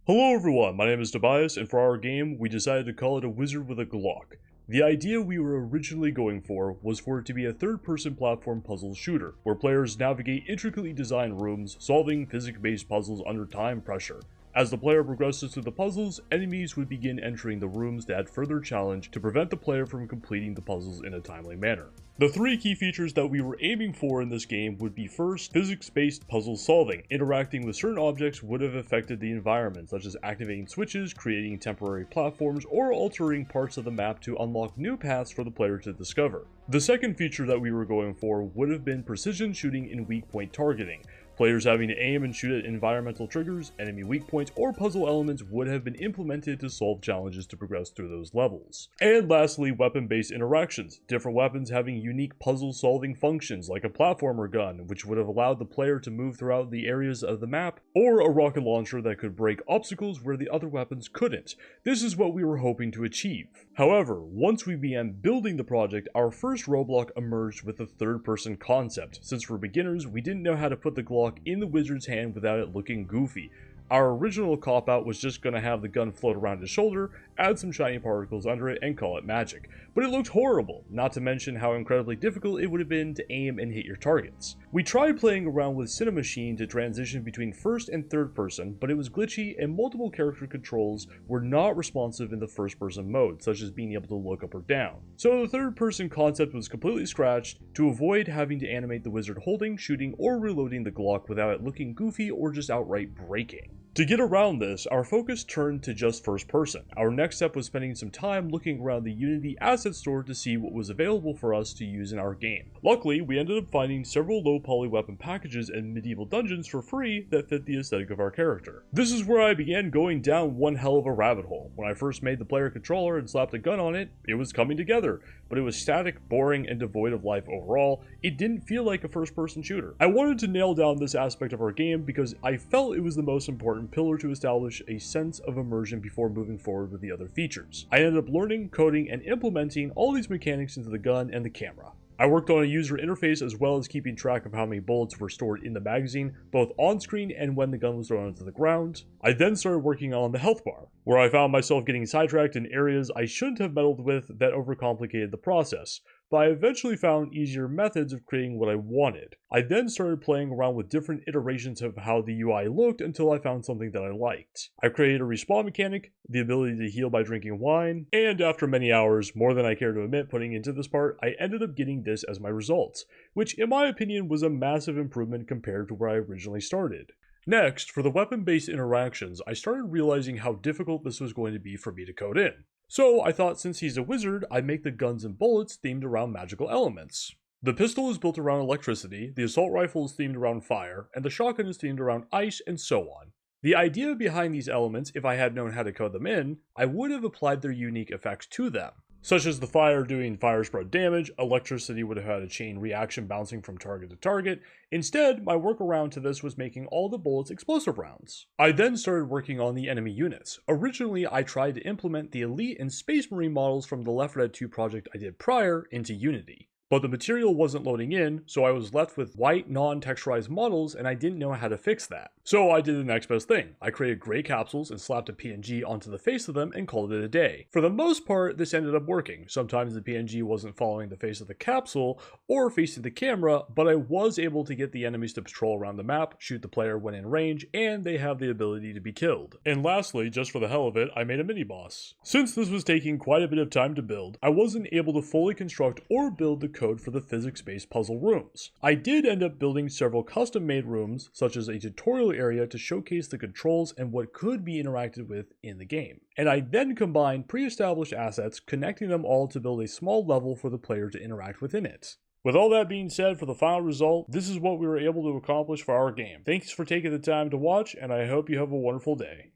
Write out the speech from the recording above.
Hello everyone, my name is Tobias, and for our game, we decided to call it a wizard with a Glock. The idea we were originally going for was for it to be a third-person platform puzzle shooter, where players navigate intricately designed rooms, solving physics-based puzzles under time pressure. As the player progresses through the puzzles, enemies would begin entering the rooms to add further challenge to prevent the player from completing the puzzles in a timely manner. The three key features that we were aiming for in this game would be first, physics-based puzzle solving. Interacting with certain objects would have affected the environment, such as activating switches, creating temporary platforms, or altering parts of the map to unlock new paths for the player to discover. The second feature that we were going for would have been precision shooting and weak point targeting. Players having to aim and shoot at environmental triggers, enemy weak points, or puzzle elements would have been implemented to solve challenges to progress through those levels. And lastly, weapon-based interactions. Different weapons having unique puzzle-solving functions, like a platformer gun, which would have allowed the player to move throughout the areas of the map, or a rocket launcher that could break obstacles where the other weapons couldn't. This is what we were hoping to achieve. However, once we began building the project, our first roadblock emerged with the third-person concept. Since for beginners, we didn't know how to put the Glock in the wizard's hand without it looking goofy. Our original cop-out was just going to have the gun float around his shoulder, add some shiny particles under it, and call it magic. But it looked horrible, not to mention how incredibly difficult it would have been to aim and hit your targets. We tried playing around with Cinemachine to transition between first and third person, but it was glitchy and multiple character controls were not responsive in the first person mode, such as being able to look up or down. So the third person concept was completely scratched to avoid having to animate the wizard holding, shooting, or reloading the Glock without it looking goofy or just outright breaking. To get around this, our focus turned to just first person. Our next step was spending some time looking around the Unity asset store to see what was available for us to use in our game. Luckily, we ended up finding several low poly weapon packages and medieval dungeons for free that fit the aesthetic of our character. This is where I began going down one hell of a rabbit hole. When I first made the player controller and slapped a gun on it, it was coming together, but it was static, boring, and devoid of life overall. It didn't feel like a first person shooter. I wanted to nail down this aspect of our game because I felt it was the most important pillar to establish a sense of immersion before moving forward with the other features. I ended up learning, coding, and implementing all these mechanics into the gun and the camera. I worked on a user interface as well as keeping track of how many bullets were stored in the magazine, both on screen and when the gun was thrown into the ground. I then started working on the health bar, where I found myself getting sidetracked in areas I shouldn't have meddled with that overcomplicated the process. But I eventually found easier methods of creating what I wanted. I then started playing around with different iterations of how the UI looked until I found something that I liked. I created a respawn mechanic, the ability to heal by drinking wine, and after many hours, more than I care to admit putting into this part, I ended up getting this as my result, which in my opinion was a massive improvement compared to where I originally started. Next, for the weapon-based interactions, I started realizing how difficult this was going to be for me to code in. So I thought since he's a wizard, I'd make the guns and bullets themed around magical elements. The pistol is built around electricity, the assault rifle is themed around fire, and the shotgun is themed around ice, and so on. The idea behind these elements, if I had known how to code them in, I would have applied their unique effects to them. Such as the fire doing fire spread damage, electricity would have had a chain reaction bouncing from target to target. Instead, my workaround to this was making all the bullets explosive rounds. I then started working on the enemy units. Originally, I tried to implement the Elite and Space Marine models from the Left 4 Dead 2 project I did prior into Unity. But the material wasn't loading in, so I was left with white, non-texturized models, and I didn't know how to fix that. So I did the next best thing. I created gray capsules and slapped a PNG onto the face of them and called it a day. For the most part, this ended up working. Sometimes the PNG wasn't following the face of the capsule or facing the camera, but I was able to get the enemies to patrol around the map, shoot the player when in range, and they have the ability to be killed. And lastly, just for the hell of it, I made a mini-boss. Since this was taking quite a bit of time to build, I wasn't able to fully construct or build the code for the physics-based puzzle rooms. I did end up building several custom-made rooms, such as a tutorial area to showcase the controls and what could be interacted with in the game. And I then combined pre-established assets, connecting them all to build a small level for the player to interact within it. With all that being said, for the final result, this is what we were able to accomplish for our game. Thanks for taking the time to watch, and I hope you have a wonderful day.